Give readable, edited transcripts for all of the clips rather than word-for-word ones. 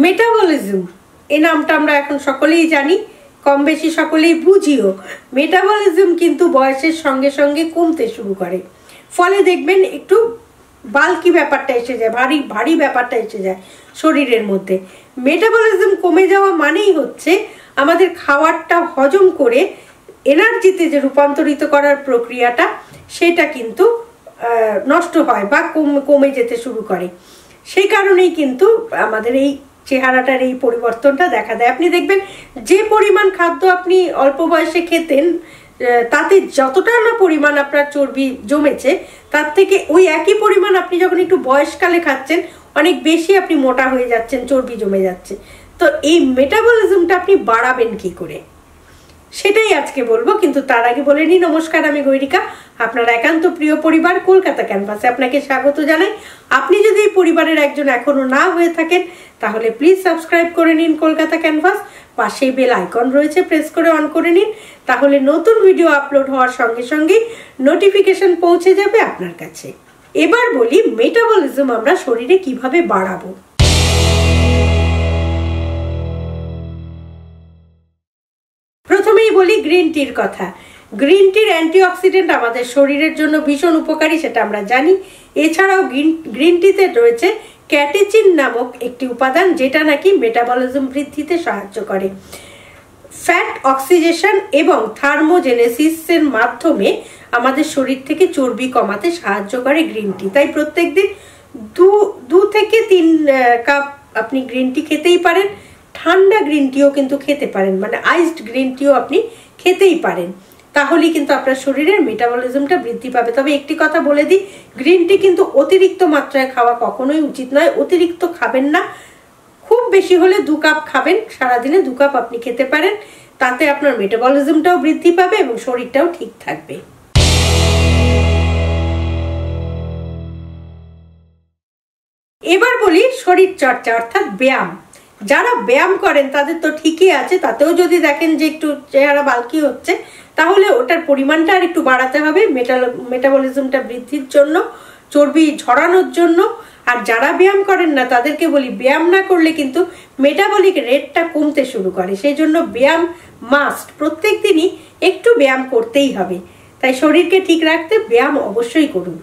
Metabolism এই নামটা আমরা এখন সকলেই জানি, কম বেশি সকলেই বুঝিও। মেটাবলিজম কিন্তু বয়সের সঙ্গে সঙ্গে কমতে শুরু করে, ফলে দেখবেন একটু বাল্কি ব্যাপারটা এসে যায়, ভারী ভারী ব্যাপারটা এসে যায় শরীরের মধ্যে। মেটাবলিজম কমে যাওয়া মানেই হচ্ছে আমাদের খাবারটা হজম করে এনার্জিতে যে রূপান্তরিত করার প্রক্রিয়াটা সেটা কিন্তু নষ্ট হয় বা কমে যেতে শুরু করে। সেই কারণেই কিন্তু আমাদের এই চেহারাটার এই পরিবর্তনটা দেখা দেয়। আপনি দেখবেন যে পরিমাণ খাদ্য আপনি অল্প বয়সে খেতেন তাতে যতটা না পরিমাণ আপনার চর্বি জমেছে, তার থেকে ওই একই পরিমাণ আপনি যখন একটু বয়সকালে খাচ্ছেন অনেক বেশি আপনি মোটা হয়ে যাচ্ছেন, চর্বি জমে যাচ্ছে। তো এই মেটাবলিজমটা আপনি বাড়াবেন কি করে সেটাই আজকে বলবো। কিন্তু তার আগে বলে নিই, নমস্কার, আমি গৈরিকা, আপনার একান্ত প্রিয় পরিবার কলকাতা ক্যানভাসে আপনাকে স্বাগত জানাই। আপনি যদি এই পরিবারের একজন এখনো না হয়ে থাকেন তাহলে প্লিজ সাবস্ক্রাইব করে নিন কলকাতা ক্যানভাস, পাশেই বেল আইকন রয়েছে, প্রেস করে অন করে নিন, তাহলে নতুন ভিডিও আপলোড হওয়ার সঙ্গে সঙ্গে নোটিফিকেশন পৌঁছে যাবে আপনার কাছে। এবার বলি মেটাবলিজম আমরা শরীরে কিভাবে বাড়াবো। প্রথমেই বলি গ্রিন টির কথা। গ্রিন টির অ্যান্টিঅক্সিডেন্ট আমাদের শরীরের জন্য ভীষণ উপকারী, সেটা আমরা জানি। এছাড়াও গ্রিন টিতে রয়েছে ক্যাটেচিন নামক একটি উপাদান, যেটা নাকি মেটাবলিজম বৃদ্ধিতে সাহায্য করে। ফ্যাট অক্সিডেশন এবং থার্মোজেনেসিসের মাধ্যমে আমাদের শরীর থেকে চর্বি কমাতে সাহায্য করে গ্রিন টি। তাই প্রত্যেকদিন 2 থেকে 3 কাপ আপনি গ্রিন টি খেতেই পারেন। ঠান্ডা গ্রিন টিও কিন্তু খেতে পারেন, মানে আইসড গ্রিন টিও আপনি খেতেই পারেন, তাহলেই কিন্তু আপনার শরীরের মেটাবলিজমটা বৃদ্ধি পাবে। তবে একটি কথা বলে দিই, গ্রিন টি কিন্তু অতিরিক্ত মাত্রায় খাওয়া কখনোই উচিত নয়। অতিরিক্ত খাবেন না, খুব বেশি হলে 2 কাপ খাবেন, সারাদিনে 2 কাপ আপনি খেতে পারেন, তাতে আপনার মেটাবলিজমটাও বৃদ্ধি পাবে এবং শরীরটাও ঠিক থাকবে। এবার বলি শরীর চর্চা অর্থাৎ ব্যায়াম। যারা ব্যায়াম করেন তাদের তো ঠিকই আছে, তাতেও যদি দেখেন যে একটু চেহারা বাল্কি হচ্ছে তাহলে ওটার পরিমাণটা আর একটু বাড়াতে হবে মেটাবলিজমটা বৃদ্ধির জন্য, চর্বি ঝরানোর জন্য। আর যারা ব্যায়াম করেন না তাদেরকে বলি ব্যায়াম না করলে কিন্তু মেটাবলিক রেটটা কমতে শুরু করে, সেই জন্য ব্যায়াম মাস্ট, প্রত্যেক দিনই একটু ব্যায়াম করতেই হবে। তাই শরীরকে ঠিক রাখতে ব্যায়াম অবশ্যই করুন।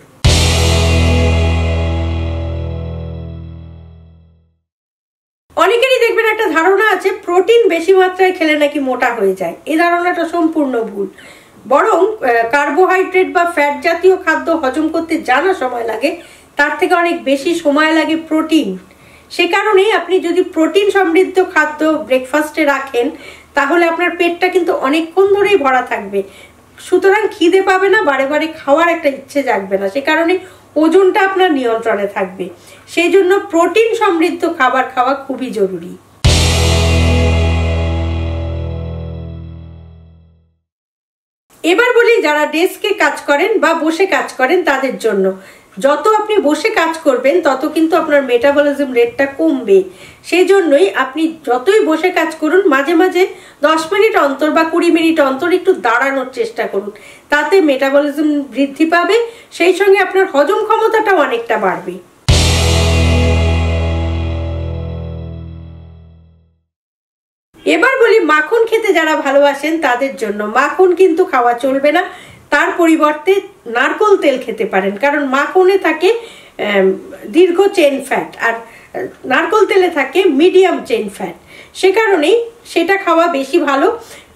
অনেকেরই দেখবেন একটা ধারণা আছে প্রোটিন বেশি মাত্রায় খেলে নাকি মোটা হয়ে যায়। এই ধারণাটা সম্পূর্ণ ভুল। বরং কার্বোহাইড্রেট বা ফ্যাট জাতীয় খাদ্য হজম করতে জানা সময় লাগে, তার থেকে অনেক বেশি সময় লাগে প্রোটিন। সে কারণেই আপনি যদি প্রোটিন সমৃদ্ধ খাদ্য ব্রেকফাস্টে রাখেন তাহলে আপনার পেটটা কিন্তু অনেকক্ষণ ধরেই ভরা থাকবে, সুতরাং খিদে পাবে না, বারে বারে খাওয়ার একটা ইচ্ছে জাগবে না, সে কারণে ওজনটা আপনার নিয়ন্ত্রণে থাকবে। সেই জন্য প্রোটিন সমৃদ্ধ খাবার খাওয়া খুবই জরুরি। এবার বলি যারা ডেস্কে কাজ করেন বা বসে কাজ করেন তাদের জন্য, যত আপনি বসে কাজ করবেন তত কিন্তু আপনার মেটাবলিজম রেটটা কমবে। সেই জন্যই আপনি যতই বসে কাজ করুন মাঝে মাঝে 10 মিনিট অন্তর বা 20 মিনিট অন্তর একটু দাঁড়ানোর চেষ্টা করুন, তাতে মেটাবলিজম বৃদ্ধি পাবে, সেই সঙ্গে আপনার হজম ক্ষমতাটাও অনেকটা বাড়বে। এবার বলি মাখন খেতে যারা ভালোবাসেন তাদের জন্য। মাখন কিন্তু খাওয়া চলবে না, তার পরিবর্তে নারকেল তেল খেতে পারেন, কারণ মাখনে থাকে দীর্ঘ চেইন ফ্যাট আর নারকেল তেলে থাকে মিডিয়াম চেইন ফ্যাট। সে কারণেই সেটা খাওয়া বেশি ভালো,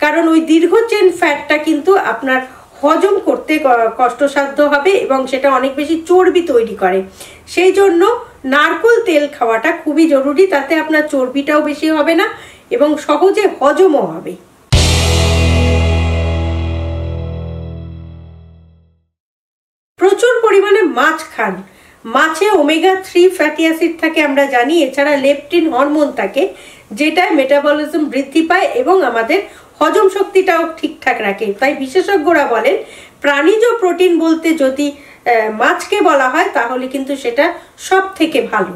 কারণ ওই দীর্ঘ চেইন ফ্যাটটা কিন্তু আপনার হজম করতে কষ্টসাধ্য হবে এবং সেটা অনেক বেশি চর্বি তৈরি করে। সেই জন্য নারকেল তেল খাওয়াটা খুবই জরুরি, তাতে আপনার চর্বিটাও বেশি হবে না এবং সহজে হজমও হবে। প্রচুর পরিমাণে মাছ খান। মাছে ওমেগা 3 ফ্যাটি অ্যাসিড থাকে আমরা জানি, এছাড়া লেপটিন হরমোন থাকে, যেটায় মেটাবলিজম বৃদ্ধি পায় এবং আমাদের হজম শক্তিটাও ঠিকঠাক রাখে। তাই বিশেষজ্ঞরা বলেন প্রাণীজ প্রোটিন বলতে যদি মাছকে বলা হয় তাহলে কিন্তু সেটা সব থেকে ভালো।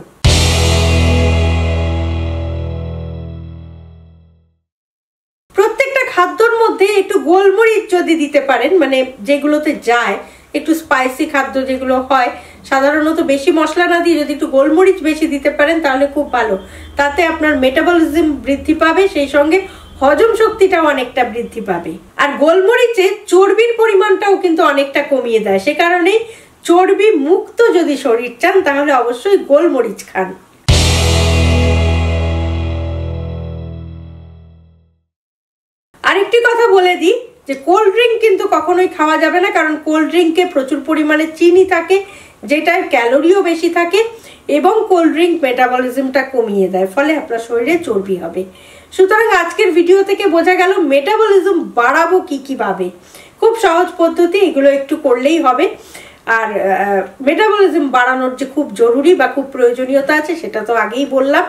প্রত্যেকটা খাদ্যর মধ্যে একটু গোলমরিচ যদি দিতে পারেন, মানে যেগুলোতে যায় একটু স্পাইসি খাদ্য যেগুলো হয়, সাধারণত বেশি মশলা না দিয়ে যদি একটু গোলমরিচ বেশি দিতে পারেন তাহলে খুব ভালো। তাতে আপনার মেটাবলিজম বৃদ্ধি পাবে, সেই সঙ্গে হজম শক্তিটাও অনেকটা বৃদ্ধি পাবে। আর গোলমরিচে চর্বির পরিমাণটাও কিন্তু অনেকটা কমিয়ে দেয়, সে কারণেই চর্বি মুক্ত যদি শরীর চান তাহলে অবশ্যই গোলমরিচ খান। আরেকটি কথা বলে দিই যে কোল্ড ড্রিঙ্ক কিন্তু কখনোই খাওয়া যাবে না, কারণ কোল্ড ড্রিঙ্কে প্রচুর পরিমাণে চিনি থাকে, যেটার ক্যালোরিও বেশি থাকে, এবং কোল্ড ড্রিঙ্ক মেটাবলিজমটা কমিয়ে দেয়, ফলে আপনার শরীরে চর্বি হবে। সুতরাং আজকের ভিডিও থেকে বোঝা গেল মেটাবলিজম বাড়াবো কিভাবে। খুব সহজ পদ্ধতি, এগুলো একটু করলেই হবে। আর মেটাবলিজম বাড়ানোর যে খুব জরুরি বা খুব প্রয়োজনীয়তা আছে সেটা তো আগেই বললাম।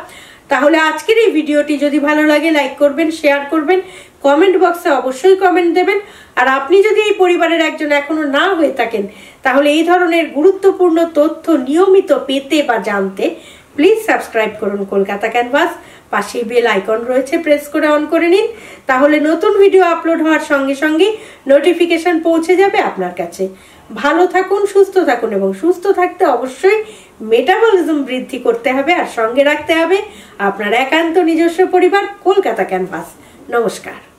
তাহলে আজকের এই ভিডিওটি যদি ভালো লাগে লাইক করবেন, শেয়ার করবেন, কমেন্ট বক্সে অবশ্যই কমেন্ট দেবেন। আর আপনি যদি এই পরিবারের একজন এখনো না হয়ে থাকেন তাহলে এই ধরনের গুরুত্বপূর্ণ তথ্য নিয়মিত পেতে বা জানতে প্লিজ সাবস্ক্রাইব করুন কলকাতা ক্যানভাস। পাশেই বেল আইকন রয়েছে, প্রেস করে অন করে নিন, তাহলে নতুন ভিডিও আপলোড হওয়ার সঙ্গে সঙ্গে নোটিফিকেশন পৌঁছে যাবে আপনার কাছে। ভালো থাকুন, সুস্থ থাকুন, এবং সুস্থ থাকতে অবশ্যই মেটাবলিজম বৃদ্ধি করতে হবে, আর সঙ্গে রাখতে হবে আপনার একান্ত নিজস্ব পরিবার কলকাতা ক্যানভাস। নমস্কার।